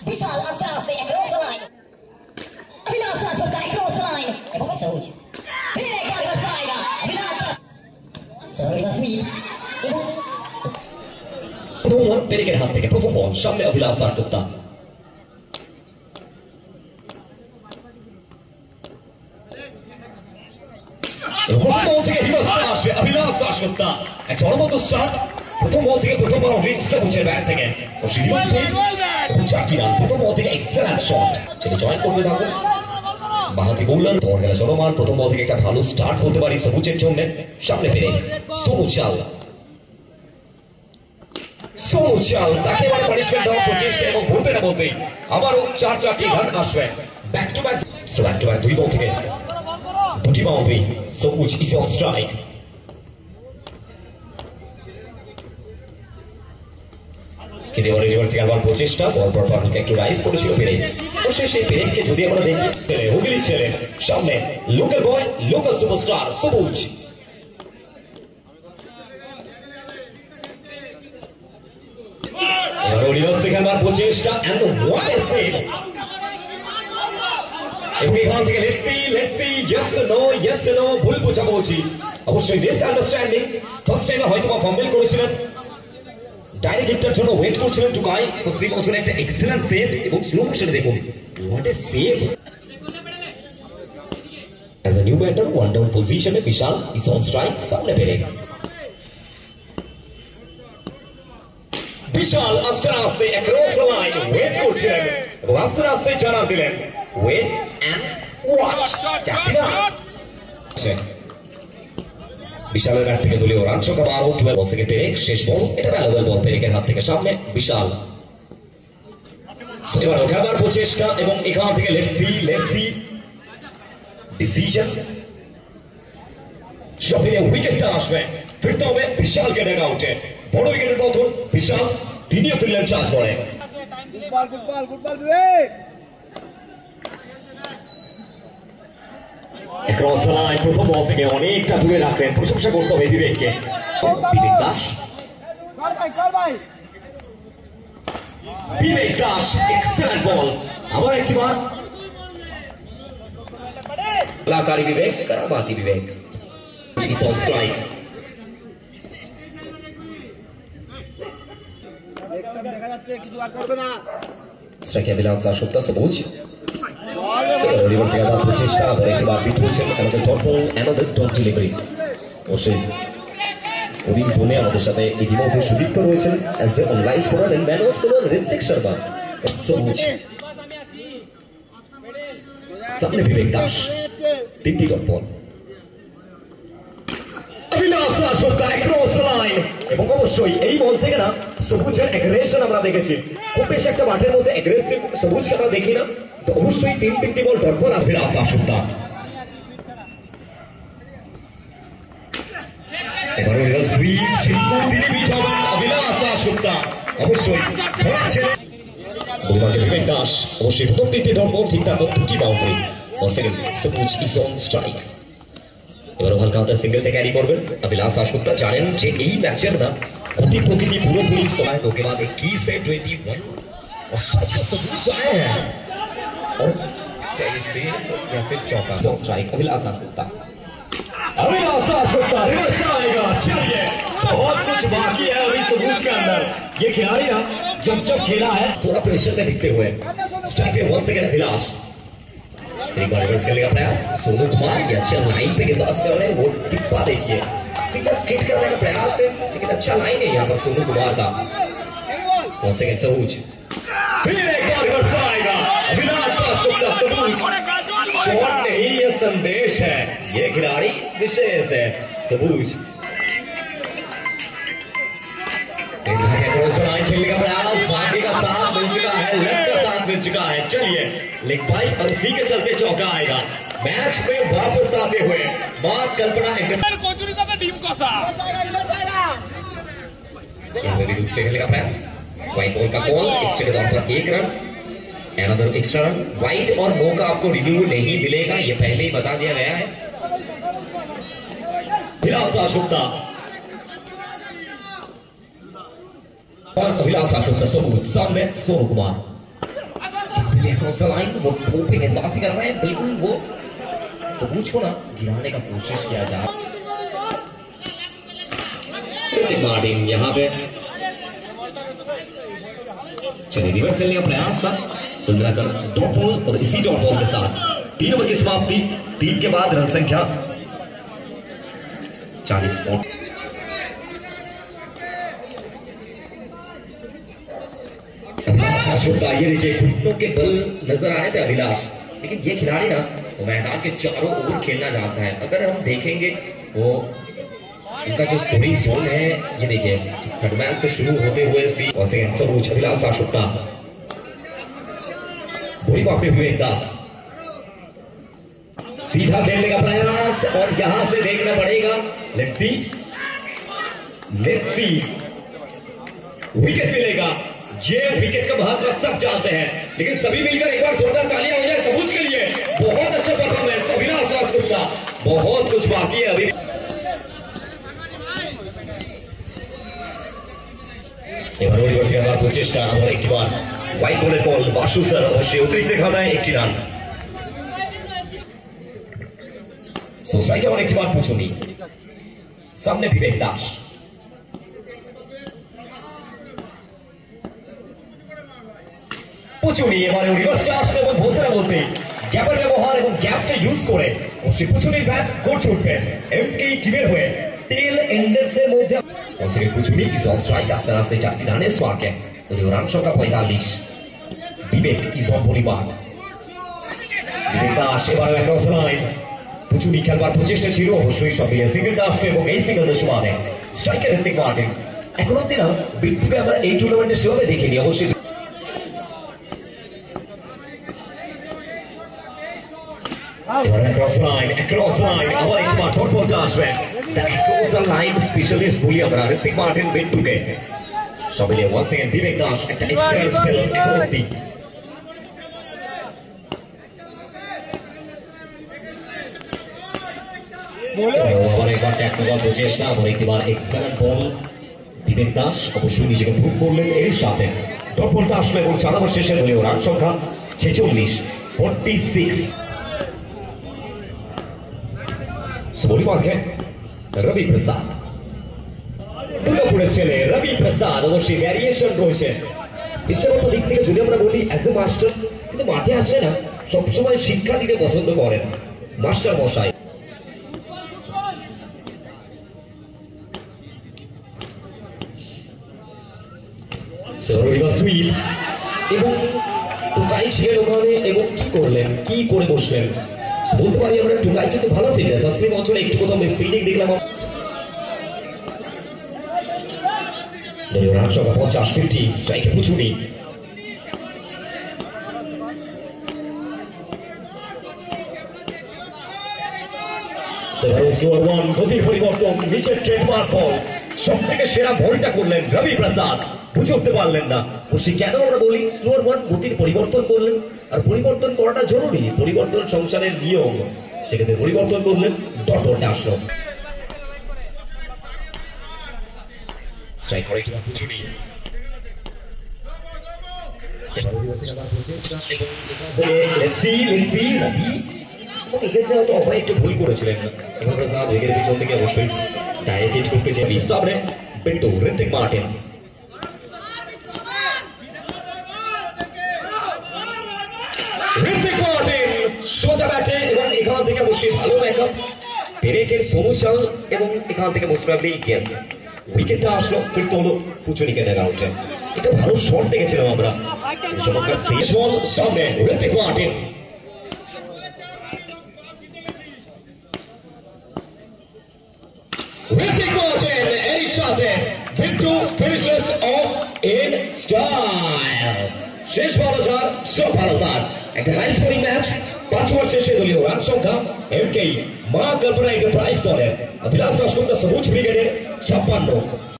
Vishal Astrase across the line. Abhinasa Shota across the line. এবং চৌচ ফিরে একবার সাইডা অভিলাষ সরোরিবা sweep এবং প্রথম পেরেকের হাত থেকে প্রথম বল সামনে অভিলাষ দাশগুপ্তা প্রথম বল থেকে রিভার্সে আসবে অভিলাষ দাশগুপ্তা এক চরমত স্টার্ট প্রথম বল থেকে প্রথম বাউন্ডারি সবুজের ব্যাট থেকে চারটি রান প্রথম বল থেকে এক্সেলেন্ট শট সেটা জয়েন করতে থাকুন বাহাতি বোলার ধর গেল চলমান প্রথম বল থেকে একটা ভালো স্টার্ট বলতে পারি সবুজের জন্য সামনে পেরেক সবুজ তাকে এবারে পানিশমেন্ট দেওয়ার প্রচেষ্টা এবং বলতে না বলতেই আবারও চারটি রান আসবে ব্যাক টু ব্যাক দুই বল থেকে দুটি বাউন্ডারি সবুজ ইজ অন স্ট্রাইক কিন্তু এবারে রিভার্সিং আবার প্রচেষ্টা বল পর হালকা একটু রাইজ করেছিল পেরেক শেষে পেরেককে যদি আমরা দেখি হুগলি ছেলে সামনে লোকাল বয় লোকাল সুপারস্টার সবুজ রিভার্সিং আবার প্রচেষ্টা এন্ড হোয়াট এ সেভ এবং এখান থেকে লেটস সি ইয়েস নো ভুল বোঝাবুঝি অবশ্যই মিস আন্ডারস্ট্যান্ডিং ফার্স্ট টাইমে হয়তো বা ফাম্বল করেছিলেন ডাইরেক্ট হিটটার জন্য ওয়েট করছিলেন টুকাই শ্রীম অঞ্চলে একটা এক্সেলেন্ট সেভ এবং স্লো মোশনে দেখুন what a save as a new batter one down পজিশনে বিশাল ইজ অন স্ট্রাইক সামনে পেরেক বিশাল আস্তে আস্তে অ্যাক্রস দ্য লাইন ওয়েট করছিলেন এবং আস্তে আস্তে জানান দিলেন ওয়েট এন্ড ওয়াচ বিশালের ব্যাট থেকে দলীয় রান সংখ্যা 12 বল থেকে পেরেক শেষ বল এটা ভ্যালুয়েবল বল পেরেকের হাত থেকে সামনে বিশাল এবার ওঠাবার প্রচেষ্টা এবং এখান থেকে লেটস সি ডিসিশন শপিংয়ে উইকেটটা আসবে ফিরতে হবে বিশালকে ডেক আউটে বড় উইকেটের পতন বিশাল তিনিও ফিরলেন চার্জ করে good ball Across the line, প্রথম বল থেকে অনেকটা দূরে রাখলেন প্রশংসা করতে হবে বিবেককে বিবেক দাস এক্সেলেন্ট বল আবার একটি বার কলাকারী বিবেক কারামাতি বিবেক ইজ অন স্ট্রাইক দেখা যাচ্ছে কিছু আর করবে না স্ট্রাইকে অভিলাষ দাশগুপ্তা সবুজ রিভার্সিং আবার প্রচেষ্টা একবার বিট হচ্ছেন আমাদের ডট ডেলিভারি অবশ্যই স্কোরিং জোনে আমাদের সাথে ইতিমধ্যে সুদীপ্ত রয়েছেন as a online scorer and man of scorer Ritwik Sharma সবুজ সামনে বিবেক দাস তিনটি dot ball Abhilash Dasgupta across the line এবং অবশ্যই এই বল থেকে না সবুজের অ্যাগ্রেশন আমরা দেখেছি খুব বেশি একটা মাঠের মধ্যে অ্যাগ্রেসিভ সবুজকে আমরা দেখি না তো অবশ্যই তিনটি ball dot ball Abhilash Dasgupta এবারে সুইপ ছিটকু তিনি বিট হবেন অভিলাষ দাশগুপ্তা অবশ্যই বিবেক দাস অবশ্যই প্রথম তিনটি ডট বল ঠিক তারপর দুটি বাউন্ডারি সেকেন্ড সবুজ ইজ অন স্ট্রাইক এবার হালকা হাতে সিঙ্গেলটা ক্যারি করবেন অভিলাষ দাশগুপ্তা জানেন যে এই ম্যাচের না গতি প্রকৃতি পুরোপুরি সময় के बाद 21 से 21 और सबूज आए हैं और जैसे या फिर चौका स्ट्राइक अभिलाष दाशगुप्ता रिवर्स आएगा चलिए बहुत कुछ बाकी है अभी सबूज के अंदर ये खिलाड़ी ना जब खेला है थोड़ा प्रेशर में दिखते हुए स्ट्राइक पे वन सेकंड अभिलाष एक बार रिवर्स करने का प्रयास सोनू कुमार ये अच्छा लाइन पे गेंदबाज कर रहे हैं वो टिप्पा देखिए सीधा स्किट करने का प्रयास है लेकिन अच्छा लाइन है यहाँ पर सोनू कुमार का वन सेकंड सबूज फिर एक बार रिवर्स आएगा अभिलाष दाशगुप्ता सबूज शॉट नहीं ये संदेश है ये खिलाड़ी विशेष है सबूज खेलने का प्रयास भाग्य का साथ मिल चुका है लेग का साथ मिल चुका है चलिए लेग बाई और उसी के चलते चौका आएगा मैच में वापस आते हुए मां कल्पना रूप से खेलेगा प्रयास वाइड बॉल का कॉल एक्स्ट्रा के तौर पर 1 run another extra run wide और नो का आपको रिव्यू नहीं मिलेगा ये पहले ही बता दिया गया है अभिलाष दासगुप्ता और अभिलाष दासगुप्ता सबूत सामने सोनू कुमार वो टोपी गेंदबाजी कर रहे हैं, बिल्कुल वो सबूत को ना गिराने का कोशिश किया जा रहा है। यहाँ पे चलिए रिवर्स खेलने का प्रयास था कुल मिलाकर डॉट बॉल और इसी डॉट बॉल के साथ 3 ओवर की समाप्ति। 3 के बाद रन संख्या 40 रन। ये देखिए घुटनों के बल नजर आए थे अभिलाष, लेकिन ये खिलाड़ी ना मैदान के चारों ओर खेलना चाहता है। अगर हम देखेंगे वो इनका जो स्कोरिंग जोन है, ये देखिए थर्ड मैच से शुरू होते हुए सबूत अभिलाष दासगुप्ता बड़ी बात में विवेक दास सीधा खेलने का प्रयास और यहां से देखना पड़ेगा। लेट्स सी विकेट मिलेगा। ये विकेट का महत्व सब जानते हैं, लेकिन सभी मिलकर एक बार जोरदार तालियां हो जाए सबूत के लिए। बहुत अच्छा परफॉर्मेंस अभिलाष दासगुप्ता, बहुत कुछ बाकी है अभी। চেষ্টা আবার একটিবার হোয়াইট বলের বল বাসু স্যার অবশ্যই অতিরিক্ত খানায় একটি রান। সোসাইটি আবার একটিবার পুছুনি সামনে বিবেক দাস। পুছুনি এবারে রিভার্স চার্জ এবং বলতে না বলতে গ্যাপের ব্যবহার এবং গ্যাপটা ইউজ করে অবশ্যই পুছুনির ব্যাট কোর্ট ছুটবে এমকে টিমের হয়ে টেল এন্ডার্সের মধ্যে পুছুনি ইজ অন স্ট্রাইক। আস্তে আস্তে 4টি রানের স্মার্কে রান সংখ্যা 45। বিবেক ইজ অন পরিবার। বিবেক দাস এবারে অ্যাক্রস লাইন। পুছুনি খেলবার প্রচেষ্টা ছিল অবশ্যই সব মিলিয়ে সিঙ্গেলটা আসবে এবং এই সিঙ্গেলের সমানে স্ট্রাইকার ঋত্বিক মার্টিন। এখন অব্দি না বিট্টুকে আমরা এই টুর্নামেন্টে সেভাবে দেখিনি অবশ্যই। Across line, আবার একবার ডট বলটা আসবে। Across the line স্পেশালিস্ট বলি আমরা ঋত্বিক মার্টিন বিট্টুকে। সব মিলিয়ে once again বিবেক দাস একটা এক্সেলেন্ট স্পেল এখন অব্দি। আবার একবার ট্যাকল চেষ্টা আবার একবার এক্সেলেন্ট বল বিবেক দাস অবশ্যই নিজেকে প্রুভ করলেন। এর সাথে ডট বলটা আসলে এবং 4 ওভার শেষে দলীয় রান সংখ্যা 46। বলি মার্কে রবি প্রসাদ দুর্গাপুরের ছেলে রবি প্রসাদ অবশ্যই ভ্যারিয়েশন রয়েছে পেশাগত দিক থেকে। যদি আমরা বলি অ্যাজ এ মাস্টার, কিন্তু মাঠে আসলে না সবসময় শিক্ষা দিতে পছন্দ করেন মাস্টার মশাই। এবং টোকাই ছিলেন ওখানে এবং কি করলেন, কি করে বসলেন বলতে পারি আমরা। টোকাই কিন্তু ভালো ফিগার তসলিম অঞ্চলে একটু কোথাও স্পিডিং দেখলাম। রান সংখ্যা 50 স্ট্রাইকে পুছুনি। গতির পরিবর্তন নিচের ট্রেডমার্ক বল সব থেকে সেরা বলটা করলেন রবি প্রসাদ। বুঝে উঠতে পারলেন না সে কেন আমরা বলি স্লোয়ার ওয়ান গতির পরিবর্তন করলেন। আর পরিবর্তন করাটা জরুরি, পরিবর্তন সংসারের নিয়ম, সেক্ষেত্রে পরিবর্তন করলেন। ডট বলটা আসলো স্ট্রাইক করে কিনা পুছুনি। এক্ষেত্রে হয়তো অপায় একটু ভুল করেছিলেন প্রসাদ উইকেটের পিছন থেকে অবশ্যই ডাইরেক্ট হিট করতে চাই। সামনে বিট্টু ঋত্বিক মার্টিন। ঋত্বিক মার্টিন সোজা ব্যাটে এবং এখান থেকে অবশ্যই ভালো ব্যাকআপ পেরেকের সমুচাল এবং এখান থেকে মোস্টলি কেস উইকেটটা আসলো ফিরতে হলো পুছুনিকে দেখা উঠে। এটা ভালো শট দেখেছিলাম আমরা। চমৎকার শেষ বল সামনে ঋত্বিক মার্টিন। ঋত্বিক মার্টিন এর সাথে Bittu finishes of in style. শেষ বল যার সব ভালো তার একটা হাই স্কোরিং ম্যাচ। 5 ওভার শেষে দলীয় রান সংখ্যা এমকে মা কল্পনা এন্টারপ্রাইজ দলের অভিলাষ দাসগুপ্তা সবুজ ব্রিগেডের 56।